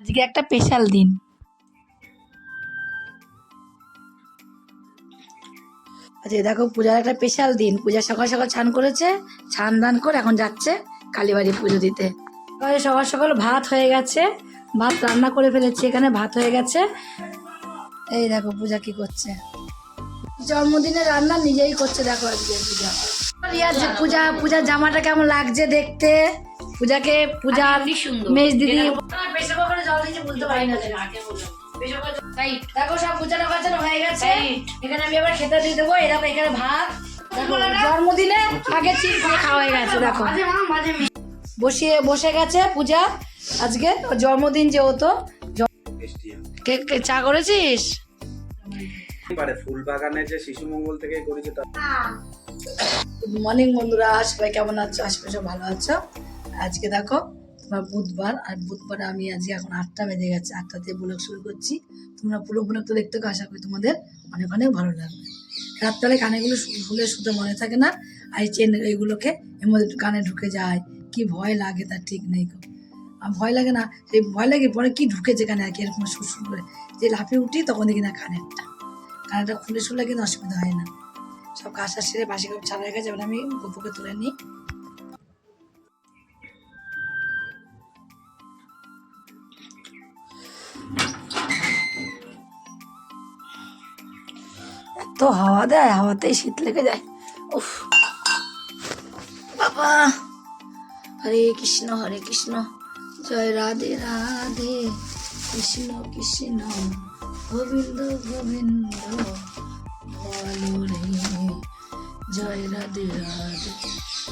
আজকে একটা স্পেশাল দিন। আজকে দেখো পূজার একটা স্পেশাল দিন। পূজা সকাল সকাল স্নান করেছে, স্নান দান করে এখন যাচ্ছে কালীবাড়ি পুজো দিতে। সকাল সকাল ভাত হয়ে গেছে, ভাত রান্না করে ফেলেছি, এখানে ভাত হয়ে গেছে। এই দেখো পূজা কি করছে, জন্মদিনের রান্না নিজেই করছে। দেখো আজকে পূজা পূজা পূজার জামাটা কেমন লাগছে দেখতে। পূজাকে পূজার মেজ দিদি প্রেসার কুকারে জল দিয়েছে, বুঝতে পারি না। দেখো সব পূজাটা বাজানো হয়ে গেছে, এখানে আমি এবার খেতে দিয়ে দেবো। এই দেখো এখানে ভাত, জন্মদিনে আগে চিপ করে খাওয়া হয়ে গেছে। দেখো বসে গেছে পূজা, আজকে জন্মদিন যেহেতু। চা করেছিস? ফুল বাগানে যে শিশু মঙ্গল থেকে করেছে। গুড মর্নিং বন্ধুরা, সবাই কেমন আছো? আশপাশে সব ভালো আছো। আজকে দেখো তোমার বুধবার, আর বুধবারে আমি আজকে এখন 8টা বেজে গেছে, 8টা দিয়ে ব্লগ শুরু করছি। তোমরা পুরো ব্লগটা দেখতে আশা করি তোমাদের অনেক অনেক ভালো লাগবে। রাত্রে কানেগুলো খুলে শুতে মনে থাকে না, আর এই চেন এইগুলোকে এর মধ্যে কানে ঢুকে যায়, কি ভয় লাগে তার ঠিক নেই। ভয় লাগে না, সেই ভয় লাগে পরে কি ঢুকেছে কানে আর কি, এরকম সুর করে যে লাফিয়ে উঠি তখন দেখি না কানেরটা খুলে শুলে কিন্তু অসুবিধা হয় না। সব কাজটা সেরে বাসি কাপ ছাড়া হয়ে গেছে, এবার আমি গপুকে তুলে নিই। এত হাওয়া দেয়, হাওয়াতেই শীত লেগে যায়। উফ বাবা। হরে কৃষ্ণ জয় রাধে রাধে, কৃষ্ণ কৃষ্ণ গোবিন্দ গোবিন্দ বলো রে, জয় রাধে রাধে।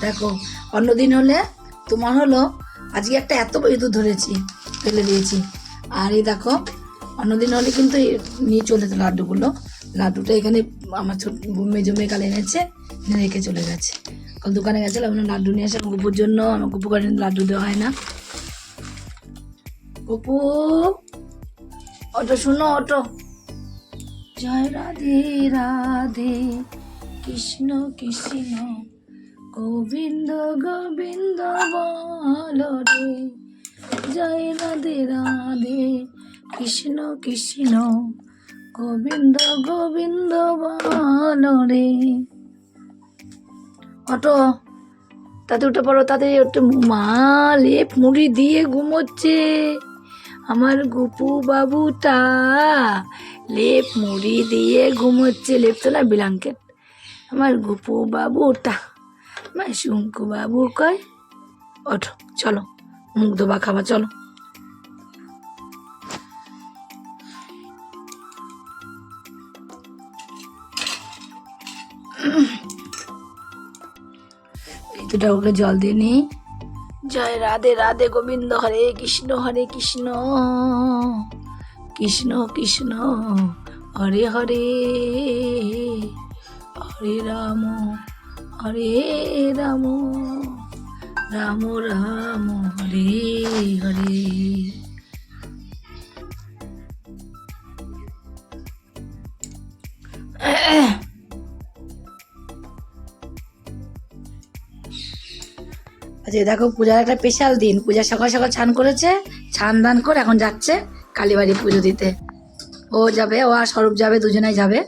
দেখো অন্যদিন হলে তোমার হলো আজকে একটা এত ইঁদুর ধরেছি, ফেলে দিয়েছি। আর এই দেখো অন্যদিন হলে কিন্তু নিয়ে চলে যেত লাড্ডুটা এখানে আমার ছোট মেজমে কাল এনেছে, এনে রেখে চলে গেছে। কাল দোকানে গেছিলাম, লাড্ডু নিয়ে আসে গপুর জন্য। আমার গপু করে লাড্ডু দেওয়া হয় না। গপু অটো শুনো, অটো। জয় রাধে রাধে, কৃষ্ণ কৃষ্ণ গোবিন্দ গোবিন্দ বলো রে, জয় রাধে রাধে, কৃষ্ণ কৃষ্ণ গোবিন্দ গোবিন্দ বলো রে। অটো তাতে উঠে পড়ো, তাতে একটু মা লেপ মুড়ি দিয়ে ঘুমোচ্ছে। আমার গপু বাবুটা লেপ মুড়ি দিয়ে ঘুমোচ্ছে। লেপ তো না, ব্ল্যাঙ্কেট। আমার গপু বাবুটা, আমার শঙ্কু বাবু কয়। ওঠো চলো, মুখ ধোবা খাবা, চলো। দুটা ওকে জল দিয়ে নি। জয় রাধে রাধে, গোবিন্দ হরে কৃষ্ণ কৃষ্ণ কৃষ্ণ হরে হরে, হরে রাম রাম রাম হরে হরে। আচ্ছা দেখো পূজার একটা স্পেশাল দিন। পূজা সকাল সকাল স্নান করেছে, স্নান দান করে এখন যাচ্ছে কালীবাড়ি পুজো দিতে। ও যাবে, ও আর স্বরূপ যাবে, দুজনাই যাবে।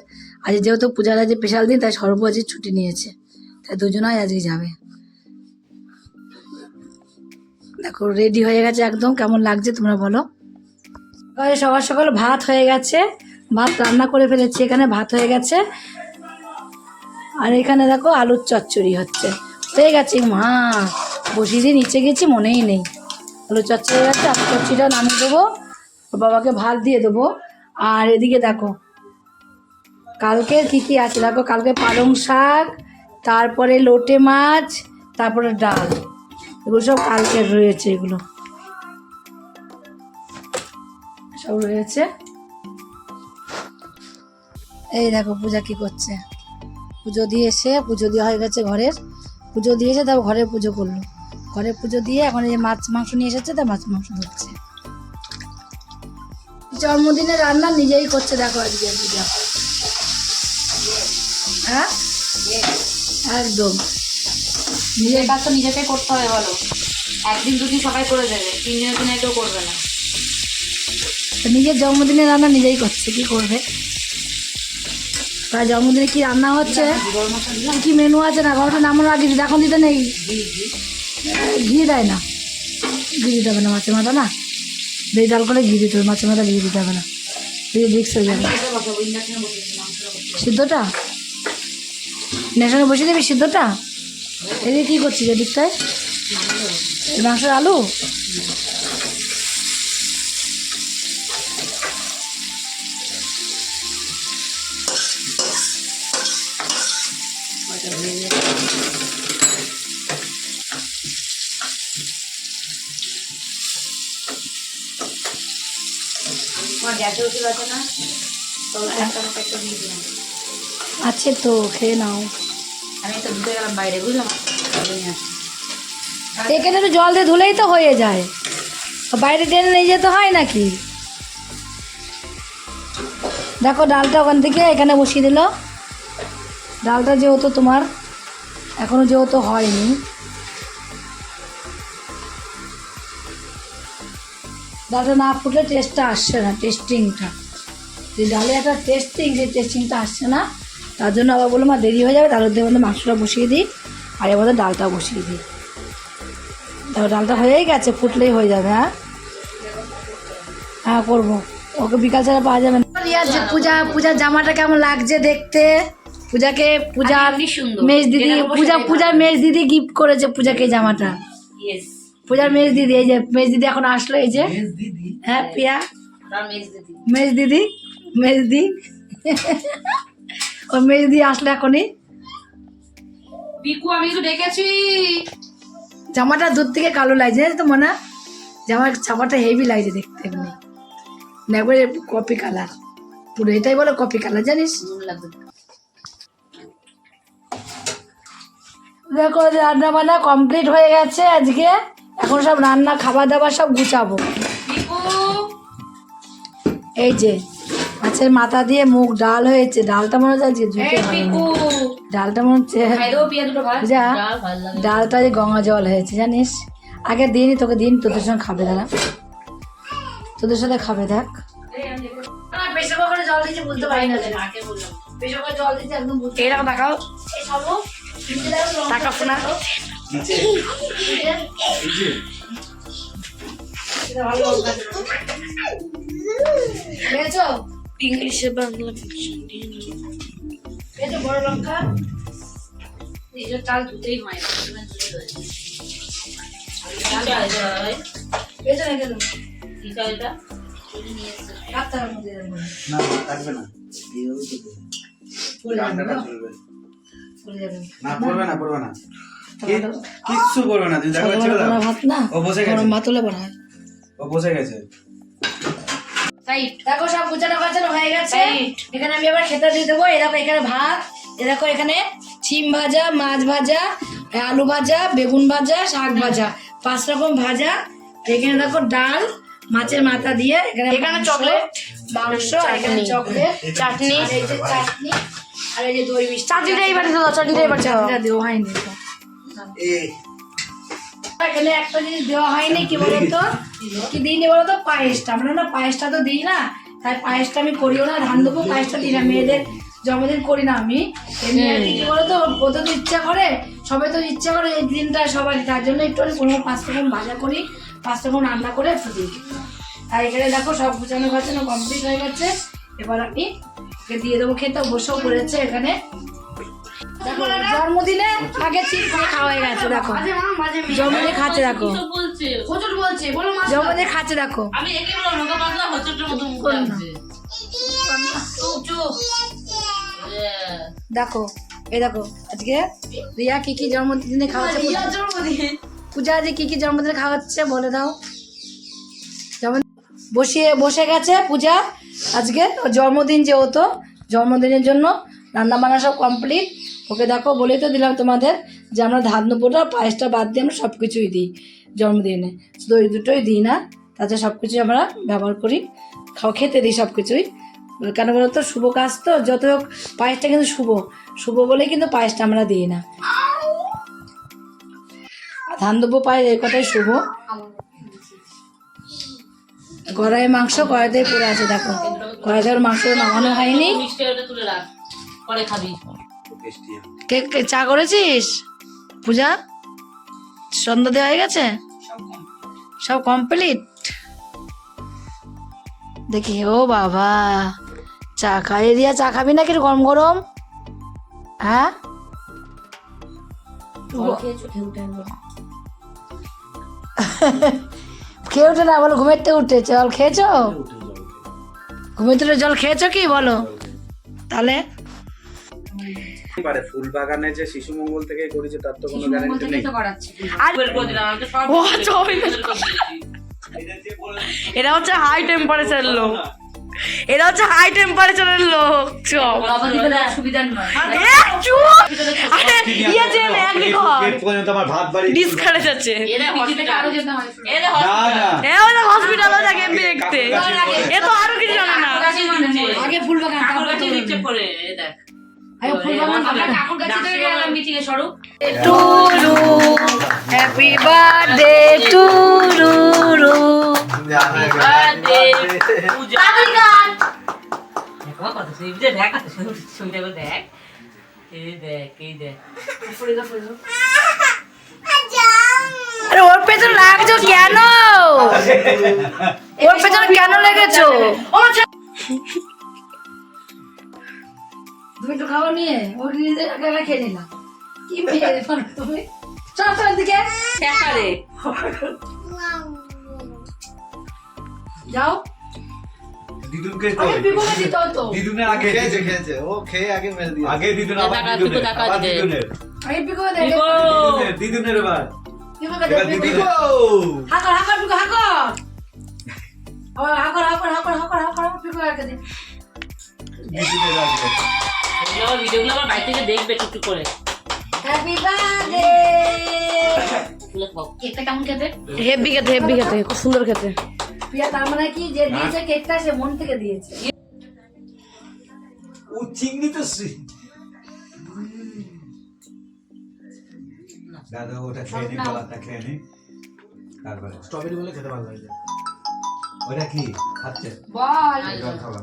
আজ যেহেতু পূজার আজ স্পেশাল দিন, তাই স্বরূপ আজ ছুটি নিয়েছে, তাই দুজনাই আজকে যাবে। দেখো রেডি হয়ে গেছে একদম, কেমন লাগছে তোমরা বলো। সকাল সকাল ভাত হয়ে গেছে, ভাত রান্না করে ফেলেছি, এখানে ভাত হয়ে গেছে। আর এখানে দেখো আলুর চচ্চড়ি হয়ে গেছে। মা বসিয়ে দিয়ে নিচে গেছি, মনেই নেই। আলু চচ্চড়ি হয়ে গেছে, আলু চচ্চড়িটা নামিয়ে দেবো, বাবাকে ভাত দিয়ে দেবো। আর এদিকে দেখো কালকে কি আছে, দেখো কালকে পালং শাক, তারপরে লোটে মাছ, তারপরে ডাল, এগুলো সব কালকে রয়েছে, এগুলো সব রয়েছে। এই দেখো পূজা কি করছে, পুজো দিয়ে এসে, পুজো দেওয়া হয়ে গেছে ঘরের, পুজো দিয়ে এসে তারপর ঘরের পুজো করলো। ঘরে পুজো দিয়ে এখন এই মাছ মাংস নিয়ে এসেছে, তা মাছ মাংস ধরছে। জন্মদিনের রান্না নিজেই করছে। দেখো আজকে পূজা, হ্যাঁ একদম নিজের কাজ তো নিজেকে করতে হবে বলো। একদিন দুদিন সবাই করে দেবে, 3 দিনের জন্য কেউ করবে না। তো নিজের জন্মদিনে রান্না নিজেই করছে, কি করবে। তাই জন্মদিনে কি রান্না হচ্ছে, কি মেনু আছে না, গল্পটা নামানোর আগে এখন দিতে নেই, ঘি দেয় না, ঘি দিতে হবে না মাছের মাথা না, বেশ ডাল করে ঘি দিতে হবে, মাছের মাথা ঘি দিতে হবে না, রিক্স হয়ে যাবে। সিদ্ধটা নেশনে বসিয়ে দিবি, সিদ্ধটা এদিকে কী করছিস এদিকটায়, মাংসের আলু। আছে তো, খেয়ে নাও। আমি তো ধুতে গেলাম বাইরে, বুঝলাম। এখানে তো জল দিয়ে ধুলেই তো হয়ে যায়, বাইরে টেনে নিয়ে যেতে হয় নাকি। দেখো ডালটা ওখান থেকে এখানে বসিয়ে দিল, ডালটা যেহেতু তোমার এখনও যেহেতু হয়নি, ডালটা না ফুটলে টেস্টটা আসছে না, টেস্টিংটা যে ডালে একটা টেস্টিং, সেই টেস্টিংটা আসছে না। তার জন্য আবার বললাম মা দেরি হয়ে যাবে, তার মধ্যে মধ্যে মাংসটা বসিয়ে দিই, আর এর মধ্যে ডালটা বসিয়ে দিই। দেখো ডালটা হয়েই গেছে, ফুটলেই হয়ে যাবে। হ্যাঁ হ্যাঁ করবো, ওকে বিকাল ছাড়া পাওয়া যাবে না। পূজার জামাটা কেমন লাগছে দেখতে, পূজাকে পূজার মেজ দিদি, পূজার মেজ দিদি গিফট করেছে পূজাকে জামাটা। পূজার মেজ দিদি, এই যে মেজ দিদি এখন আসলো, এই যে হ্যাঁ প্রিয়া মেজ দিদি, মেজদি ও মেজদি আসলো এখনই। পিকু আমি তো ডেকেছি। জামাটা দূর থেকে কালো লাগছে, জানিস তো মনে, জামার ছাপাটা হেভি লাগছে দেখতে, এমনি না একবারে কপি কালার, পুরো এটাই বলে কপি কালার, জানিস। দেখো রান্না বান্না কমপ্লিট হয়ে গেছে আজকে, এখন সব রান্না খাবার দাবার সব গুছাবো। এই যে মাছের মাথা দিয়ে মুগ ডাল হয়েছে, ডালটা মনে হচ্ছে আজকে জুটে ডালটা মনে হচ্ছে যা, ডালটা যে গঙ্গা জল হয়েছে জানিস। আগে দিনই তোকে দিন, তোদের সঙ্গে খাবে, দাঁড়া তোদের সাথে খাবে। দেখ প্রেসার কুকারে জল দিচ্ছে বুঝতে পারি না, প্রেসার কুকারে জল দিচ্ছে একদম এইরকম দেখাও, টাকা শোনা পেয়েছো ইংলিশে বাংলা পেয়েছো, বড় লঙ্কা নিজের চাল ধুতেই হয় না, পেয়েছো না কেন কি চালটা কাতার মধ্যে না কাটবে না, এইভাবে তো দেবে। রান্নাটা চলবে না, পড়বে না, পড়বে না, কিচ্ছু করবে না। তুমি দেখো ছেড়ে দাও, ভাত না, ও বসে গেছে, গরম ভাত হলে বড় হয়। ও বসে গেছে। দেখো সব গুছানো গাছানো হয়ে গেছে, এখানে আমি এবার খেতে দিয়ে দেবো। এই দেখো এখানে ভাত, এ দেখো এখানে শিম ভাজা, মাছ ভাজা, আলু ভাজা, বেগুন ভাজা, শাক ভাজা, 5 রকম ভাজা। এখানে দেখো ডাল মাছের মাথা দিয়ে, এখানে চকলেট মাংস, এখানে চকলেট চাটনি, এই যে চাটনি, আর এই যে দই মিষ্টি। চাটনিটা এইবার দাও, চাটনিটা এবার চাটনিটা দেওয়া হয়নি তো, এখানে একটা জিনিস দেওয়া হয়নি, কি বলতো, কি দিইনি বলতো, পায়েসটা। আমরা না পায়েসটা তো দিই না, তাই পায়েসটা আমি করিও না, ধান দেবো পায়েসটা দিই না, মেয়েদের জন্মদিন করি না আমি এমনি। আর কি বলতো, ওদের তো ইচ্ছা করে, সবাই তো ইচ্ছা করে এই দিনটা সবাই, তার জন্য একটু কোনো 5 রকম ভাজা করি, 5 রকম রান্না করে একটু দিই। তাই এখানে দেখো সব গুছানো গাছানো কমপ্লিট হয়ে গেছে, এবার আমি ওকে দিয়ে দেবো খেতে, বসেও করেছে এখানে। দেখো জন্মদিনে আগে চিপ করে খাওয়া হয়ে গেছে, দেখো জন্মদিনে খাচ্ছে, দেখো জন্মদিনে খাচ্ছে, দেখো আমি একে বললাম রোগা পাতলা হচটের মতো মুখ লাগছে। দেখো এই দেখো আজকে রিয়া কি কি জন্মদিনে খাওয়াচ্ছে, পূজা আজকে কি কি জন্মদিনে খাওয়াচ্ছে বলে দাও। যেমন বসে গেছে পূজা, আজকে জন্মদিন যেহেতু, জন্মদিনের জন্য রান্না বান্না সব কমপ্লিট। ওকে দেখো বলেই তো দিলাম তোমাদের যে আমরা ধানপোটা পায়েসটা বাদ দিয়ে আমরা সব কিছুই দিই জন্মদিনে, শুধু ওই দুটোই দিই না, তাতে সব কিছুই আমরা ব্যবহার করি, খেতে দিই সব কিছুই। কেন বলো তো, শুভ কাজ তো, যত হোক পায়েসটা কিন্তু শুভ বলেই কিন্তু পায়েসটা আমরা দিই না, ধান দেবো পায়েস এই কথাই শুভ। কড়াই মাংস কড়াইতে পড়ে আছে দেখো, কড়াইতে ওর মাংস নামানো হয়নি। মিষ্টি ওটা তুলে রাখ, পরে খাবি। টেস্টি। কে চা করেছিস পূজা? সন্ধ্যা দেওয়া হয়ে গেছে, সব কমপ্লিট। দেখি ও বাবা, চা খাইয়ে দিয়া, চা খাবি নাকি গরম গরম? হ্যাঁ খেয়ে উঠে না বলো, ঘুমের থেকে উঠে জল খেয়েছো? ঘুমের থেকে জল খেয়েছো কি বলো তাহলে? এবারে ফুল বাগানে যে শিশু মঙ্গল থেকে করেছে তার তো কোনো গ্যারান্টি নেই। বের করে দিলাম, আমি তো সব ও, বের চল। করেছি। এরা হচ্ছে হাই টেম্পারেচারের লোক, এরা হচ্ছে হাই টেম্পারেচারের লোক। সব বাবা দিবে না, সুবিধা নয়। আমার ভাত বাড়ি ডিসকারেজ আছে। এরা হসপিটাল, এরা হসপিটালে থাকে দেখতে, এ তো আরো কিছু জানে না। আগে ফুল বাগান, কাকুর কাছে নিচে পড়ে, এই দেখ। আমরা কাকুর কাছে তো গেলাম মিটিং এ, সরু। Turu happy birthday Turu. Birthday Puja. দেখো কত সুন্দর, দেখ কত সুন্দর করে দেখ। এই দেখ, এই দেখ। আরে ওর পেছনে লাগছো কেন? ওর পেছনে কেন লেগেছো? তুমি একটু খাবার নিয়ে ওর নিজে একা খেয়ে নিলাম। কি মেয়ে তুমি? চল চল এদিকে ঠেকারে। যাও। দিদুনকে আগে বিপদে দিতে হতো। দিদুনের আগে খেয়েছে ও খেয়ে আগে মেরে দিয়ে আগে দিদুন আবার টাকা দিদুনের টাকা আবার দে। দিদুনের আগে বিপদে দে। বিপো। দিদুনের এবার বিপদে এবার দে। দিদুনের হাকর হাকর বিপো হাকর। আবার হাকর হাকর হাকর হাকর হাকর বিপো আগে দে। দিদুনের আগে এগুলো আবার ভিডিওগুলো আবার বাইরে থেকে দেখবে টুকটুক করে। Happy birthday. কেকটা কেমন খেতে? হেভি খেতে খুব সুন্দর খেতে। প্রিয়া তার মানে কি যে দিয়েছে কেকটা সে মন থেকে দিয়েছে। ও চিংড়ি তো দাদা ওটা খেয়ে নি, কলাটা খেয়ে নি, তারপরে স্ট্রবেরি বলে খেতে ভালো লাগে। ওটা কি খাচ্ছে? বল। জল খাওয়া।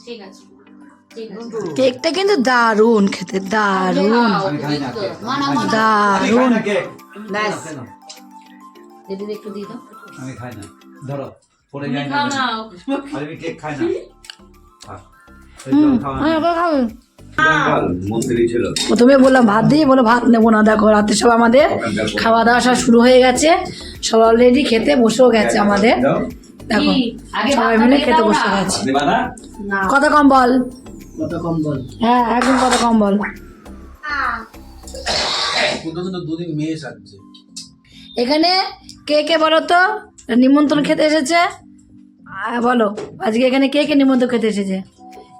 ঠিক আছে। কেকটা কিন্তু দারুণ খেতে, দারুণ আমি খাই না কেক। দারুণ। ব্যাস। দিদি একটু দিয়ে দাও। আমি খাই না, ধরো পড়ে তুমি যায় খাও না। না। আমি কেক খাই না। জল খাওয়া না। প্রথমে বললাম ভাত দিয়ে, বলে ভাত নেবো না। দেখো রাতে সব আমাদের খাওয়া দাওয়া সব শুরু হয়ে গেছে, সব অলরেডি খেতে বসেও গেছে আমাদের। দেখো সবাই মিলে খেতে বসে গেছে। কথা কম বল, হ্যাঁ একদম কথা কম বল। দুদিন মেয়ে সাজছে এখানে কে কে বলো তো নিমন্ত্রণ খেতে এসেছে? বলো আজকে এখানে কে কে নিমন্ত্রণ খেতে এসেছে?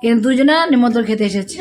এখানে দুজনা নিমন্ত্রণ খেতে এসেছে।